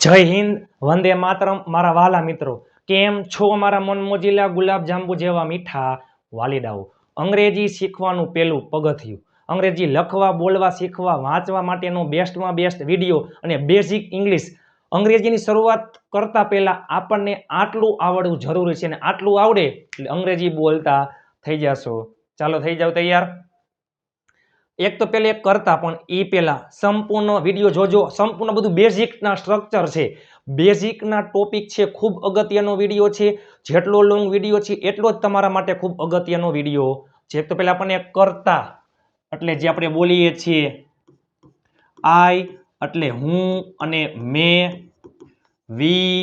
જય હિન્દ, વંદે માતરમ મારા વાલા મિત્રો, કેમ છો મારા મનમોજીલા ગુલાબ જાંબુ જેવા મીઠા વાલીડાઓ। અંગ્રેજી શીખવાનું પહેલું પગથિયું, અંગ્રેજી લખવા બોલવા શીખવા વાંચવા માટેનો બેસ્ટમાં બેસ્ટ વિડીયો અને બેઝિક ઇંગ્લિશ। અંગ્રેજીની શરૂઆત કરતા પહેલા આપણને આટલું આવડવું જરૂરી છે, અને આટલું આવડે એટલે અંગ્રેજી બોલતા થઈ જશો। ચાલો થઈ જાવ તૈયાર। એક તો પહેલા એક કરતા, પણ એ પહેલા સંપૂર્ણ વિડીયો જોજો। સંપૂર્ણ બધું બેઝિકના સ્ટ્રક્ચર છે, બેઝિકના ટોપિક છે, ખૂબ અગત્યનો વિડીયો છે। જેટલો લોંગ વિડીયો છે એટલો જ તમારા માટે ખૂબ અગત્યનો વિડીયો છે। એક તો પહેલા આપણને કરતા એટલે જે આપણે બોલીએ છીએ આઈ એટલે હું અને મેં, વી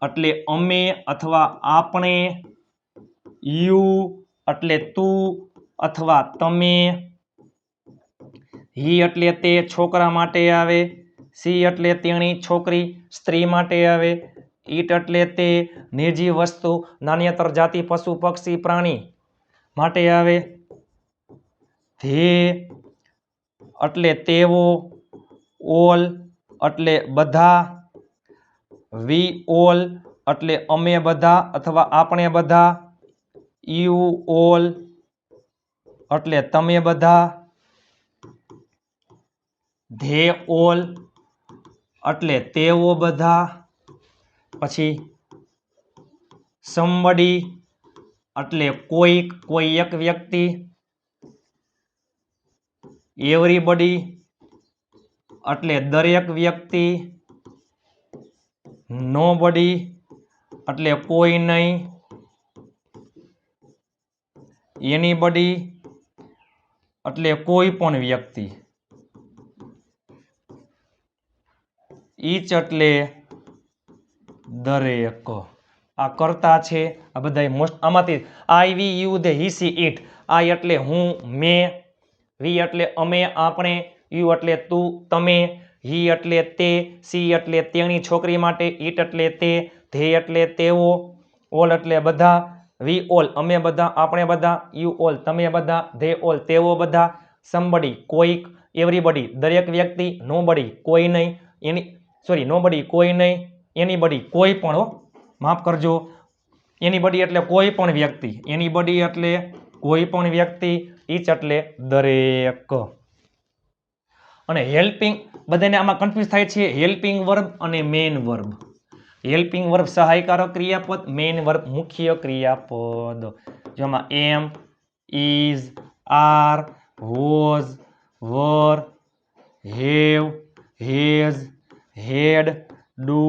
એટલે અમે અથવા આપણે, યુ એટલે તું અથવા તમે, હી એટલે તે છોકરા માટે આવે, સી એટલે તેણી છોકરી સ્ત્રી માટે આવે, ઈટ એટલે તે નિર્જીવ વસ્તુ નાન્યતર જાતિ પશુ પક્ષી પ્રાણી માટે આવે, ધે એટલે તેઓ, ઓલ એટલે બધા, વી ઓલ એટલે અમે બધા અથવા આપણે બધા, યુ ઓલ એટલે તમે બધા, ધે ઓલ એટલે તેઓ બધા, પછી સમબડી એટલે કોઈ એક વ્યક્તિ, એવરીબડી એટલે દરેક વ્યક્તિ, નોબડી એટલે કોઈ નહીં, એનીબડી એટલે કોઈ પણ વ્યક્તિ, ઈચ એટલે દરેક। આ કરતા છે, આ બધા મોસ્ટ આમાંથી આઈ વી યુ ધે હી સી ઈટ। આઈ એટલે હું મેં, વી એટલે અમે આપણે, યુ એટલે તું તમે, હી એટલે તે, સી એટલે તેણી છોકરી માટે, ઈટ એટલે તે, ધે એટલે તેઓ, ઓલ એટલે બધા, વી ઓલ અમે બધા આપણે બધા, યુ ઓલ તમે બધા, ધે ઓલ તેઓ બધા, સમબડી કોઈક, એવરીબડી દરેક વ્યક્તિ, નોબડી કોઈ નહીં, નોબડી કોઈ નહીં, એનીબડી કોઈ પણ, માફ કરજો, એનીબડી એટલે કોઈ પણ વ્યક્તિ, એનીબડી એટલે કોઈ પણ વ્યક્તિ, ઈચ એટલે દરેક। અને હેલ્પિંગ, બધાને આમાં કન્ફ્યુઝ થાય છે હેલ્પિંગ વર્બ અને મેઇન વર્બ। હેલ્પિંગ વર્બ સહાયકારક ક્રિયાપદ, મેઇન વર્બ મુખ્ય ક્રિયાપદ। જેમાં am, is, are, was, were, have, has, had, do,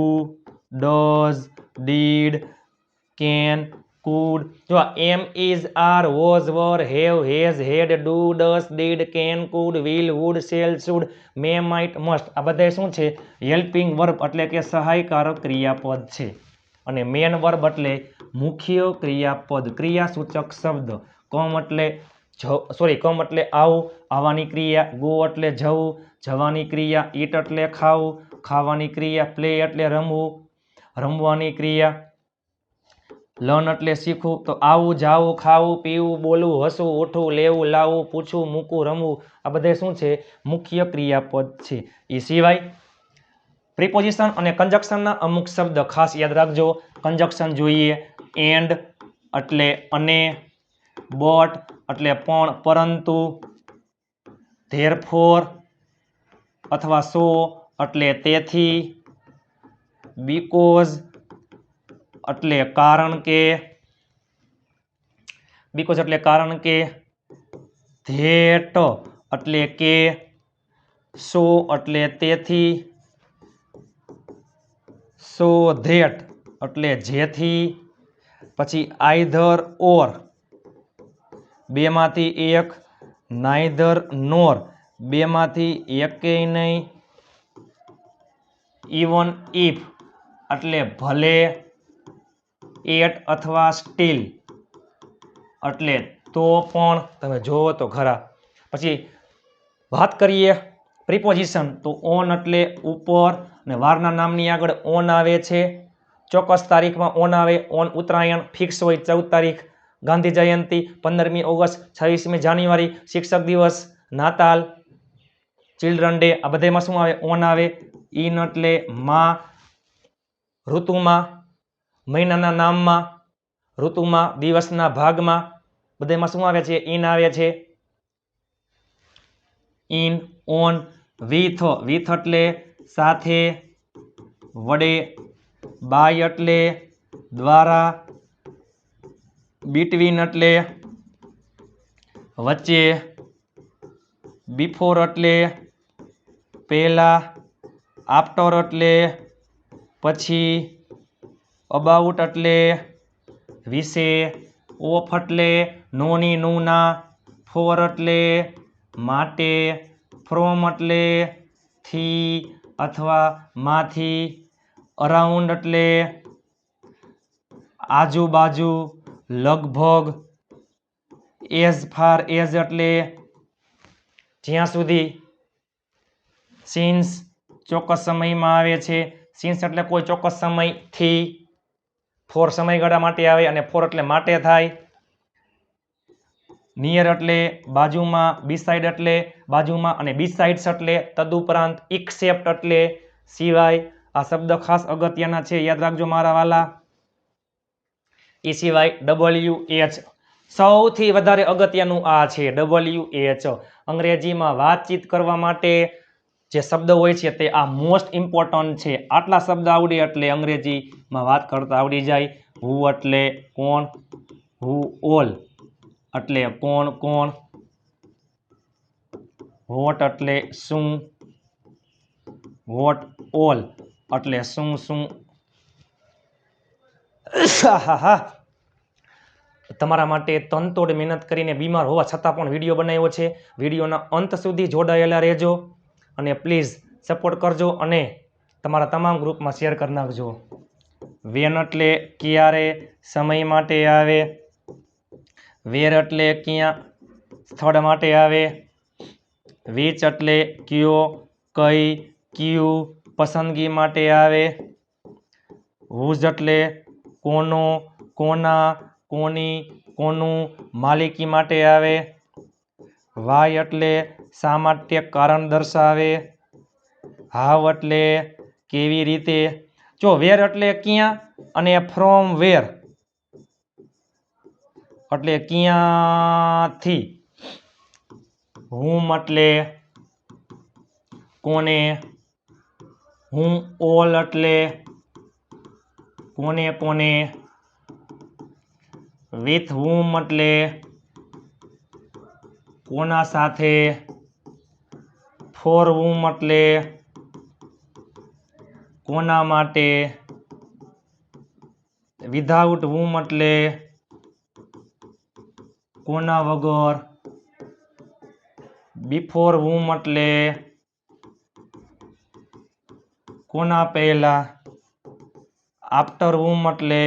does, did, can, could. જો am, is, are, was, were, have, has, had, do, does, did, can, could, will, would, shall, should, may, might, must. આ બધા શું છે? Helping verb એટલે કે સહાયકારક ક્રિયાપદ છે। અને મેન વર્બ એટલે મુખ્ય ક્રિયાપદ, ક્રિયાસૂચક શબ્દ। કમ એટલે આવું, આવવાની ક્રિયા, ગો એટલે જવું, જવાની ક્રિયા, ઈટ એટલે ખાવું, ખાવાની ક્રિયા, પ્લે એટલે રમવું, રમવાની ક્રિયા, લર્ન એટલે શીખવું। તો આવું, જાવું, ખાવું, પીવું, બોલવું, હસવું, ઉઠવું, લેવું, લાવવું, પૂછવું, મૂકવું, રમવું, આ બધા શું છે? મુખ્ય ક્રિયાપદ છે। એ સિવાય પ્રિપોઝિશન અને કંજક્શનના અમુક શબ્દ ખાસ યાદ રાખજો। કંજક્શન જોઈએ, એન્ડ એટલે અને, બટ એટલે પણ પરંતુ, ધેરફોર અથવા સો એટલે તેથી, બીકોઝ એટલે કારણ કે, ધેટ એટલે કે, સો એટલે તેથી, સો ધેટ એટલે જેથી, પછી આઈધર ઓર બેમાંથી એક, નાઈધર નોર બેમાંથી એકેય નહીં, ઇવન ઇફ એટલે ભલે, એટ અથવા સ્ટીલ એટલે તો પણ, તમે જોવો તો ખરા। પછી વાત કરીએ પ્રિપોઝિશન, તો ઓન એટલે ઉપર, અને વારના નામની આગળ ઓન આવે છે। ચોક્કસ તારીખમાં ઓન આવે, ઓન ઉત્તરાયણ ફિક્સ હોય 14 તારીખ, ગાંધી જયંતિ 15મી ઓગસ્ટ, 26મી જાન્યુઆરી, શિક્ષક દિવસ, નાતાલ, ચિલ્ડ્રન ડે, આ બધામાં શું આવે? ઓન આવે। ઇન એટલે માં, ઋતુમાં, મહિનાના નામમાં, ઋતુમાં, દિવસના ભાગમાં, બધામાં શું આવે છે? ઇન આવે છે. ઇન, ઓન, વિથ, વિથ એટલે સાથે, વડે, બાય એટલે દ્વારા, બિટવીન એટલે વચ્ચે, બિફોર એટલે પહેલા, આફ્ટર એટલે પછી, અબાઉટ એટલે વિશે, ઓફ એટલે નોની નુના, ફોર એટલે માટે, ફ્રોમ એટલે થી અથવા માંથી, અરાઉન્ડ એટલે આજુબાજુ, લગભગ, એઝ ફાર એઝ એટલે જ્યાં સુધી, સિન્સ ચોક્કસ સમયમાં આવે છે. સિન્સ એટલે કોઈ ચોક્કસ સમયથી, ફોર સમયગાળા માટે આવે અને ફોર એટલે માટે થાય. નિયર એટલે બાજુમાં, બિસાઇડ એટલે બાજુમાં અને બિસાઇડ્સ એટલે તદુપરાંત, એક્સેપ્ટ એટલે સિવાય. આ શબ્દ ખાસ અગત્યના છે, યાદ રાખજો મારા વાલા. એ સિવાય WH સૌથી વધારે અગત્યનું આ છે WH. અંગ્રેજીમાં વાતચીત કરવા માટે જે શબ્દ હોય છે તે આ મોસ્ટ ઇમ્પોર્ટન્ટ છે. આટલા શબ્દ આવડે એટલે અંગ્રેજીમાં વાત કરતા આવડી જાય. હુ એટલે કોણ, હુ ઓલ એટલે કોણ કોણ, વોટ એટલે શું, વોટ ઓલ એટલે શું શું. તમારા માટે તનતોડ મહેનત કરીને બીમાર હોવા છતાં પણ વિડીયો બનાવ્યો છે. વિડીયોના અંત સુધી જોડાયેલા રહેજો અને પ્લીઝ સપોર્ટ કરજો અને તમારા તમામ ગ્રુપમાં શેર કરી નાખજો. વેન એટલે ક્યારે, સમય માટે આવે. વેર એટલે ક્યાં, સ્થળ માટે આવે. વિચ એટલે કયો, કઈ, ક્યુ, પસંદગી માટે આવે. હુઝ એટલે કોનો, કોના, કોની, કોનું, માલિકી માટે આવે. વાય એટલે શા માટે, કારણ દર્શાવે. હાવ એટલે કેવી રીતે. જો વેર એટલે ક્યાં અને ફ્રોમ વેર એટલે ક્યાંથી. હુમ એટલે કોને. હુમ ઓલ એટલે કોને કોને. વિથ હુમ એટલે કોના સાથે. ફોર હુમ એટલે કોના માટે. વિધાઉટ હુમ એટલે કોના વગર. બિફોર હુમ એટલે કોના પહેલા. આફ્ટર હુમ એટલે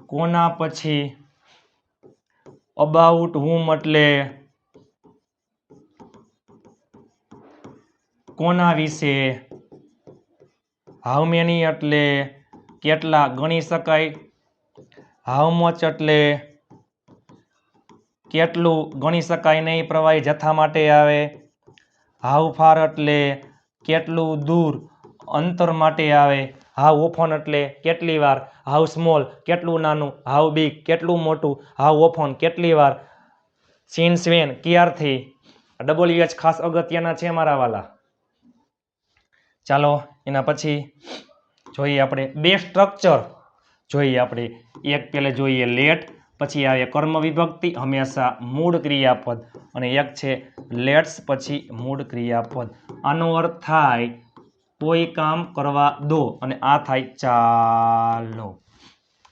કોના પછી. અબાઉટ હુમ એટલે કોના વિશે. હાઉ મેની એટલે કેટલા, ગણી શકાય. હાઉ મચ એટલે કેટલું, ગણી શકાય નહીં, પ્રવાહી જથ્થા માટે આવે. હાઉ ફાર એટલે કેટલું દૂર, અંતર માટે આવે. હાઉ ઓફન એટલે કેટલી વાર. હાઉ સ્મોલ કેટલું નાનું. હાઉ બિગ કેટલું મોટું. હાઉ ઓફન કેટલી વાર. સિન્સ વેન ક્યારથી. WH ખાસ અગત્યના છે મારા વાલા. ચાલો એના પછી જોઈએ આપણે બે સ્ટ્રક્ચર જોઈએ આપણે. એક પહેલે જોઈએ લેટ, પછી આવે કર્મ વિભક્તિ હંમેશા મૂળ ક્રિયાપદ અને એક છે લેટ્સ પછી મૂળ ક્રિયાપદ. આનો અર્થ થાય કોઈ કામ કરવા દો અને આ થાય ચાલો.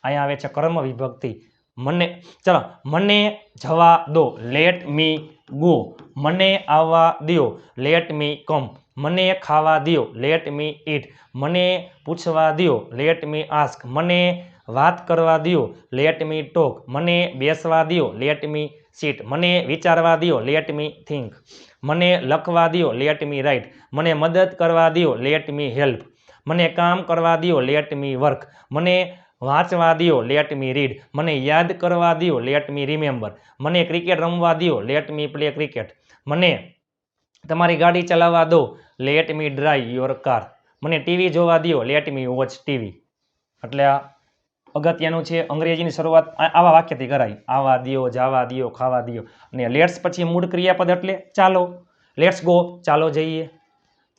અહીંયા આવે છે કર્મ વિભક્તિ. મને ચલો મને જવા દો, લેટ મી ગો. મને આવવા દો, લેટ મી કમ. મને ખાવા દો, લેટ મી ઈટ. મને પૂછવા દો, લેટ મી આસ્ક. મને વાત કરવા દો, લેટ મી ટોક. મને બેસવા દો, લેટ મી સીટ. મને વિચારવા દો, લેટ મી થિંક. મને લખવા દો, લેટ મી રાઇટ. મને મદદ કરવા દો, લેટ મી હેલ્પ. મને કામ કરવા દો, લેટ મી વર્ક. મને વાંચવા દો, લેટ મી રીડ. મને યાદ કરવા દો, લેટ મી રિમેમ્બર. મને ક્રિકેટ રમવા દો, લેટ મી પ્લે ક્રિકેટ. મને તમારી ગાડી ચલાવવા દો, let me drive your car. મને ટીવી જોવા દ્યો, લેટ મી વોચ ટીવી. એટલે આ અગત્યનું છે. અંગ્રેજીની શરૂઆત આવા વાક્યથી કરાય, આવા દ્યો, જાવા દ્યો, ખાવા દ્યો. અને લેટ્સ પછી મૂળ ક્રિયાપદ એટલે ચાલો. લેટ્સ ગો, ચાલો જઈએ.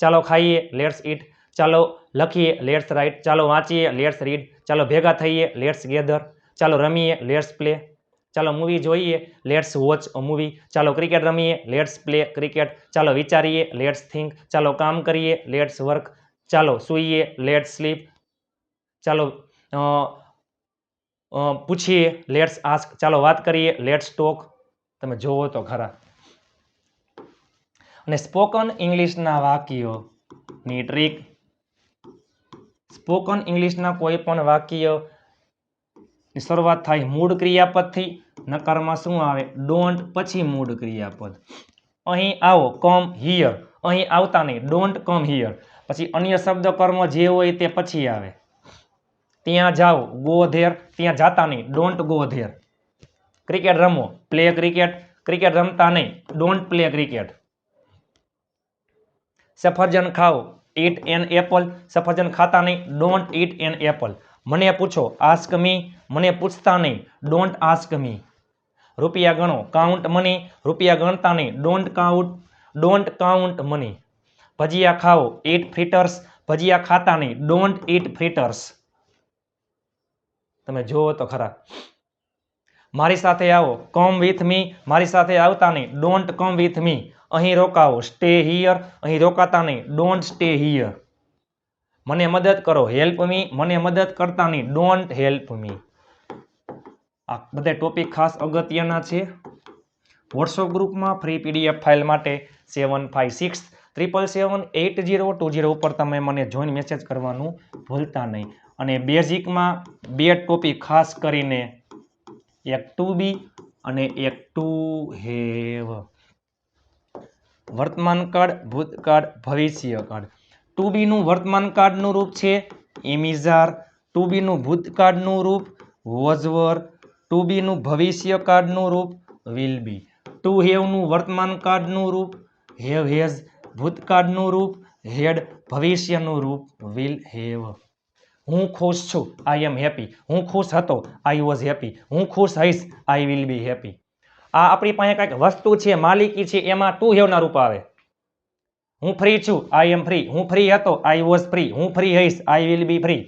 ચાલો ખાઈએ, લેટ્સ ઈટ. ચાલો લખીએ, લેટ્સ રાઇટ. ચાલો વાંચીએ, લેટ્સ રીડ. ચાલો ભેગા થઈએ, લેટ્સ ગેધર. ચાલો રમીએ, લેટ્સ પ્લે. ચાલો મૂવી જોઈએ, લેટ્સ વોચ અ મૂવી. ચાલો ક્રિકેટ રમીએ, લેટ્સ પ્લે ક્રિકેટ. ચાલો વિચારીએ, લેટ્સ થિંક. ચાલો કામ કરીએ, લેટ્સ વર્ક. ચાલો સૂઈએ, લેટ્સ સ્લીપ. ચાલો પૂછીએ, લેટ્સ આસ્ક. ચાલો વાત કરીએ, લેટ્સ ટોક. તમે જોવો તો ખરા. અને સ્પોકન ઇંગ્લિશના વાક્યોની ટ્રીક. સ્પોકન ઇંગ્લિશના કોઈ પણ વાક્યની શરૂઆત થાય મૂળ ક્રિયાપદથી. નકારમાં શું આવે? ડોન્ટ પછી મૂળ ક્રિયાપદ. અહીં આવો, કમ હિયર. અહીં આવતા નહીં, ડોન્ટ કમ હિયર. પછી અન્ય શબ્દ કર્મ જે હોય તે પછી આવે. ત્યાં જાઓ, ગો ધેર. ત્યાં જાતા નહીં, ડોન્ટ ગો ધેર. ક્રિકેટ રમો, પ્લે ક્રિકેટ. ક્રિકેટ રમતા નહીં, ડોન્ટ પ્લે ક્રિકેટ. સફરજન ખાઓ, ઈટ એન એપલ. સફરજન ખાતા નહીં, ડોન્ટ ઈટ એન એપલ. મને પૂછો, આસ્ક મી. મને પૂછતા નહીં, ડોન્ટ આસ્ક મી. રૂપિયા ગણો, કાઉન્ટ મની. રૂપિયા ગણતા નહીં, ડોન્ટ કાઉન્ટ મની. ભજીયા ખાઓ, ઈટ ફ્રીટર્સ. ભજીયા ખાતા નહીં, ડોન્ટ ઈટ ફ્રીટર્સ. તમે જોવો તો ખરા. મારી સાથે આવો, કમ વિથ મી. મારી સાથે આવતા નહીં, ડોન્ટ કમ વિથ મી. અહીં રોકાવો, સ્ટે હિયર. અહીં રોકાતા નહીં, ડોન્ટ સ્ટે હિયર. મને મદદ કરો, હેલ્પ મી. મને મદદ કરતા નહીં, ડોન્ટ હેલ્પ મી. આ બધા ટોપિક ખાસ અગત્યના છે. વોટ્સઅપ ગ્રુપમાં ફ્રી પીડીએફ ફાઇલ માટે 7563778020 ઉપર તમે મને જોઈન મેસેજ કરવાનું ભૂલતા નહીં. અને બેઝિકમાં 2 ટોપિક ખાસ કરીને, એક ટુ બી અને એક ટુ હેવ. વર્તમાન કાળ, ભૂતકાળ, ભવિષ્ય કાળ. ટુ બી નું વર્તમાન કાળનું રૂપ છે ઇમિઝાર. ટુ બી નું ભૂતકાળનું રૂપ વોઝ વર. ટુ બી નું ભવિષ્ય કાળનું રૂપ વિલ બી. ટુ હેવ નું વર્તમાન કાળનું રૂપ હેવ હેઝ. ભૂતકાળનું રૂપ હેડ. ભવિષ્યનું રૂપ વિલ હેવ. હું ખુશ છું, આઈ એમ હેપી. હું ખુશ હતો, આઈ વોઝ હેપી. હું ખુશ હઈશ, આઈ વિલ બી હેપી. આ આપણી પાસે કંઈક વસ્તુ છે, માલિકી છે, એમાં ટુ હેવના રૂપ આવે. હું ફ્રી છું, આઈ એમ ફ્રી. હું ફ્રી હતો, આઈ વોઝ ફ્રી. હું ફ્રી હઈશ, આઈ વિલ બી ફ્રી.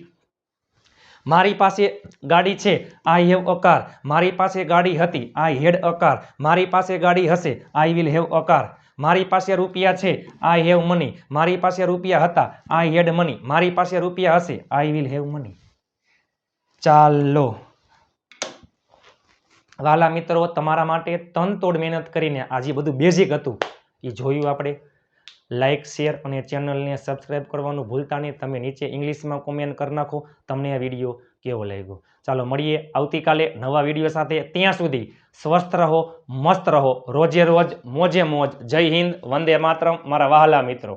મારી પાસે ગાડી છે, આઈ હેવ અ કાર. મારી પાસે ગાડી હતી, આઈ હેડ અ કાર. મારી પાસે ગાડી હશે, I will have a car. મારી પાસે રૂપિયા છે, આઈ હેવ મની. મારી પાસે રૂપિયા હતા, આઈ હેડ મની. મારી પાસે રૂપિયા હશે, આઈ વિલ હેવ મની. ચાલો વાલા મિત્રો, તમારા માટે તનતોડ મહેનત કરીને આજે બધું બેઝિક હતું એ જોયું આપણે. લાઇક, શેર અને ચેનલને સબસ્ક્રાઈબ કરવાનું ભૂલતા નહીં. તમે નીચે ઇંગ્લિશમાં કોમેન્ટ કરી નાખો તમને આ વિડીયો કેવો લાગ્યો. ચાલો મળીએ આવતીકાલે નવા વિડીયો સાથે. ત્યાં સુધી સ્વસ્થ રહો, મસ્ત રહો, રોજે રોજ મોજે મોજ. જય હિન્દ, વંદે માતરમ મારા વહાલા મિત્રો.